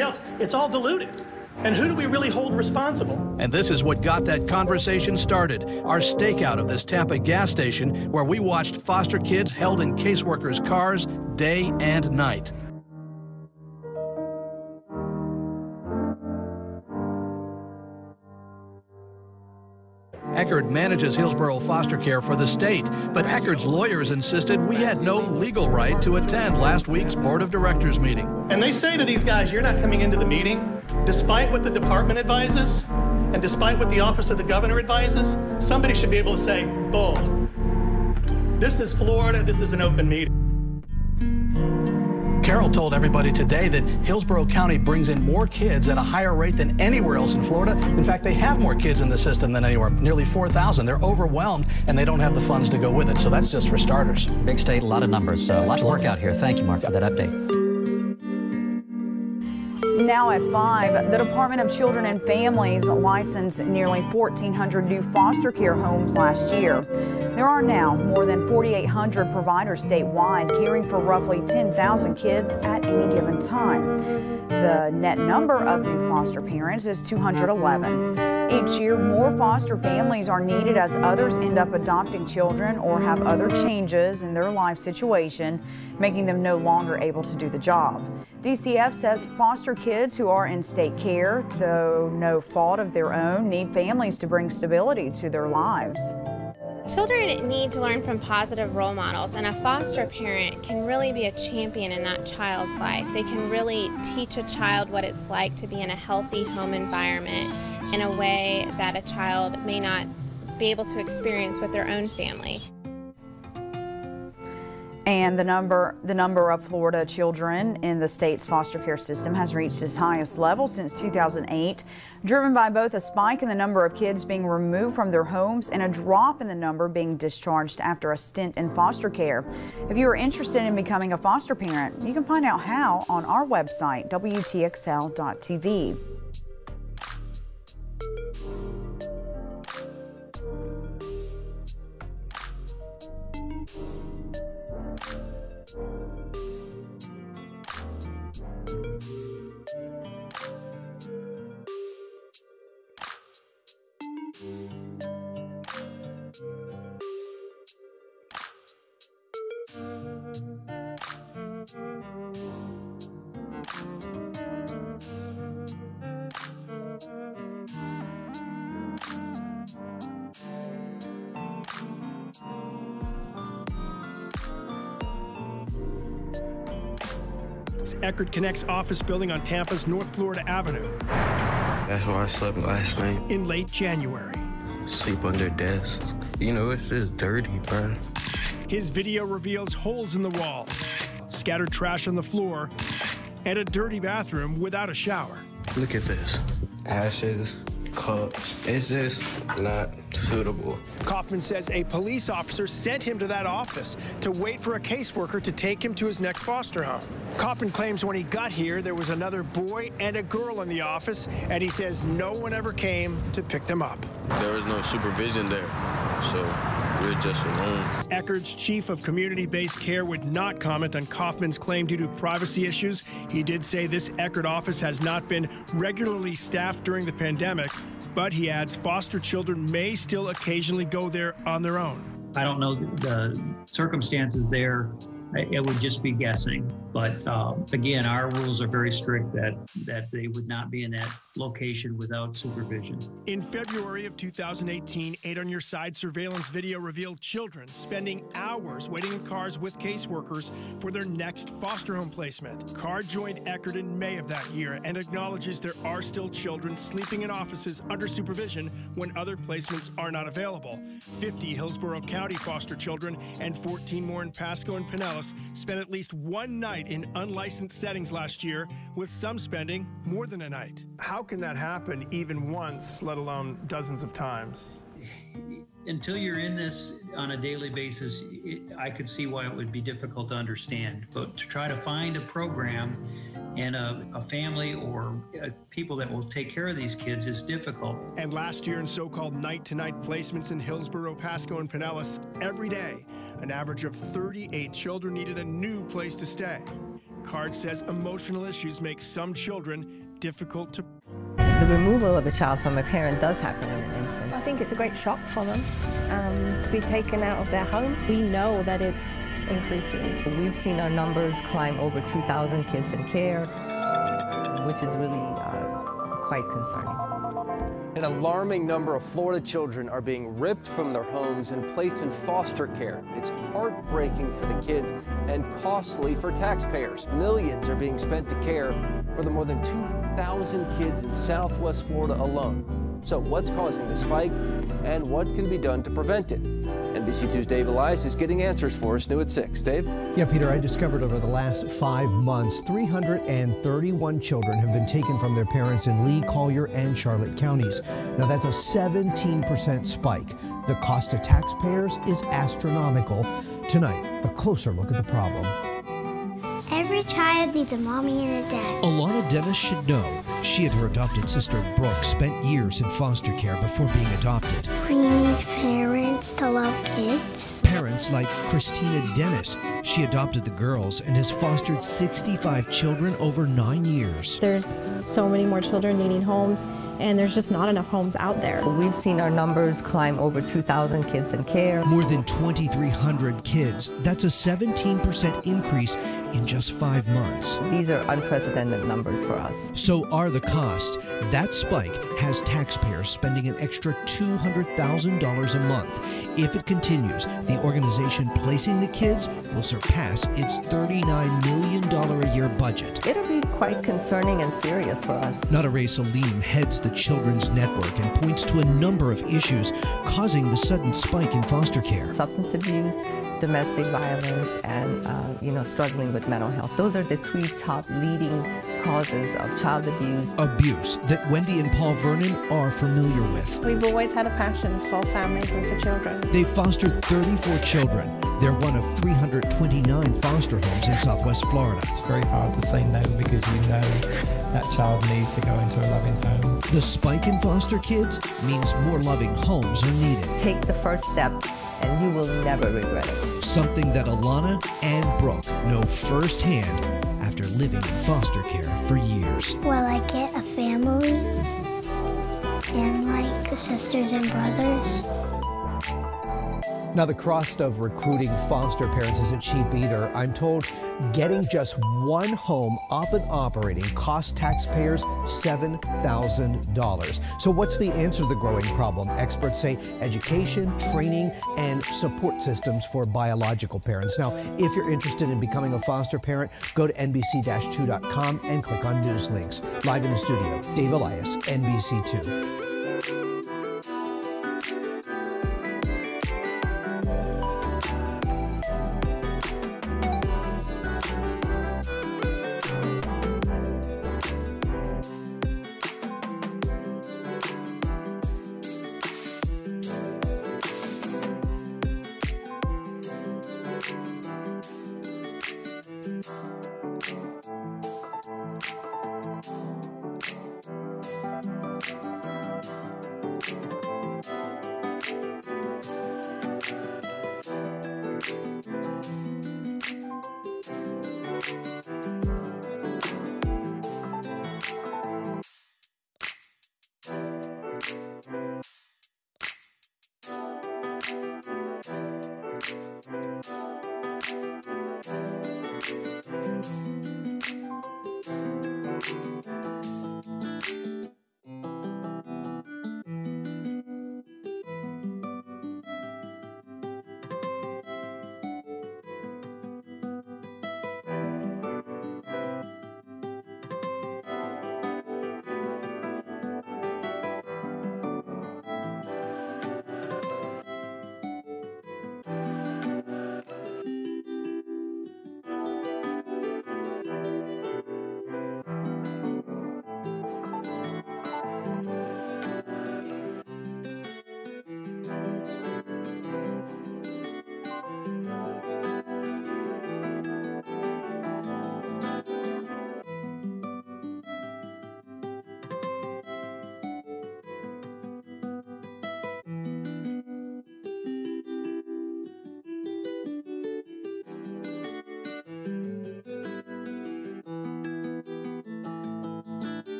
else. It's all diluted. And who do we really hold responsible? And this is what got that conversation started. Our stakeout of this Tampa gas station where we watched foster kids held in caseworkers' cars day and night. Eckerd manages Hillsborough foster care for the state, but Eckerd's lawyers insisted we had no legal right to attend last week's board of directors meeting. And they say to these guys, you're not coming into the meeting, despite what the department advises, and despite what the office of the governor advises. Somebody should be able to say, bull. This is Florida, this is an open meeting. Carol told everybody today that Hillsborough County brings in more kids at a higher rate than anywhere else in Florida. In fact, they have more kids in the system than anywhere, nearly 4,000. They're overwhelmed, and they don't have the funds to go with it. So that's just for starters. Big state, a lot of numbers. A lot to work out here. Thank you, Mark, for that update. Now at 5, the Department of Children and Families licensed nearly 1,400 new foster care homes last year. There are now more than 4,800 providers statewide caring for roughly 10,000 kids at any given time. The net number of new foster parents is 211. Each year, more foster families are needed as others end up adopting children or have other changes in their life situation, making them no longer able to do the job. DCF says foster kids who are in state care, though no fault of their own, need families to bring stability to their lives. Children need to learn from positive role models, and a foster parent can really be a champion in that child's life. They can really teach a child what it's like to be in a healthy home environment in a way that a child may not be able to experience with their own family. And the number of Florida children in the state's foster care system has reached its highest level since 2008, driven by both a spike in the number of kids being removed from their homes and a drop in the number being discharged after a stint in foster care. If you are interested in becoming a foster parent, you can find out how on our website, WTXL.tv. Eckerd Connect's office building on Tampa's North Florida Avenue. That's where I slept last night. In late January. Sleep under desks. You know, it's just dirty, bro. His video reveals holes in the wall, scattered trash on the floor, and a dirty bathroom without a shower. Look at this. Ashes, cups. It's just not suitable. Kaufman says a police officer sent him to that office to wait for a caseworker to take him to his next foster home. Kaufman claims when he got here, there was another boy and a girl in the office, and he says no one ever came to pick them up. There was no supervision there, so we're just alone. Eckerd's chief of community-based care would not comment on Kaufman's claim due to privacy issues. He did say this Eckerd office has not been regularly staffed during the pandemic, but he adds foster children may still occasionally go there on their own. I don't know the circumstances there. It would just be guessing. But again, our rules are very strict that they would not be in that location without supervision. In February of 2018, 8 on Your Side surveillance video revealed children spending hours waiting in cars with caseworkers for their next foster home placement. Carr joined Eckerd in May of that year and acknowledges there are still children sleeping in offices under supervision when other placements are not available. 50 Hillsborough County foster children and 14 more in Pasco and Pinellas spent at least one night in unlicensed settings last year, with some spending more than a night. How can that happen even once, let alone dozens of times? Until you're in this on a daily basis, I could see why it would be difficult to understand. But to try to find a program and a family or people that will take care of these kids is difficult. And last year in so-called night-to-night placements in Hillsborough, Pasco, and Pinellas, every day, an average of 38 children needed a new place to stay. Card says emotional issues make some children difficult to. The removal of a child from a parent does happen in an instant. I think it's a great shock for them to be taken out of their home. We know that it's increasing. We've seen our numbers climb over 2,000 kids in care, which is really quite concerning. An alarming number of Florida children are being ripped from their homes and placed in foster care. It's heartbreaking for the kids and costly for taxpayers. Millions are being spent to care for the more than 2,000 kids in Southwest Florida alone. So what's causing the spike and what can be done to prevent it? NBC2's Dave Elias is getting answers for us new at 6. Dave? Yeah, Peter, I discovered over the last 5 months, 331 children have been taken from their parents in Lee, Collier, and Charlotte counties. Now, that's a 17% spike. The cost to taxpayers is astronomical. Tonight, a closer look at the problem. Every child needs a mommy and a dad. Alana Dennis should know. She and her adopted sister, Brooke, spent years in foster care before being adopted. We need parents to love kids. Parents like Christina Dennis. She adopted the girls and has fostered 65 children over 9 years. There's so many more children needing homes, and there's just not enough homes out there. We've seen our numbers climb over 2,000 kids in care. More than 2,300 kids. That's a 17% increase in just 5 months. These are unprecedented numbers for us. So are the costs. That spike has taxpayers spending an extra $200,000 a month. If it continues, the organization placing the kids will surpass its $39 million a year budget. It'll be quite concerning and serious for us. Nadaray Salim heads the Children's Network and points to a number of issues causing the sudden spike in foster care. Substance abuse, domestic violence, and struggling with mental health. Those are the 3 top leading causes of child abuse. Abuse that Wendy and Paul Vernon are familiar with. We've always had a passion for families and for children. They've fostered 34 children. They're one of 329 foster homes in Southwest Florida. It's very hard to say no because you know that child needs to go into a loving home. The spike in foster kids means more loving homes are needed. Take the first step and you will never regret it. Something that Alana and Brooke know firsthand after living in foster care for years. Will I get a family and like sisters and brothers? Now, the cost of recruiting foster parents isn't cheap either. I'm told getting just one home up and operating costs taxpayers $7,000. So what's the answer to the growing problem? Experts say education, training, and support systems for biological parents. Now, if you're interested in becoming a foster parent, go to NBC-2.com and click on news links. Live in the studio, Dave Elias, NBC2.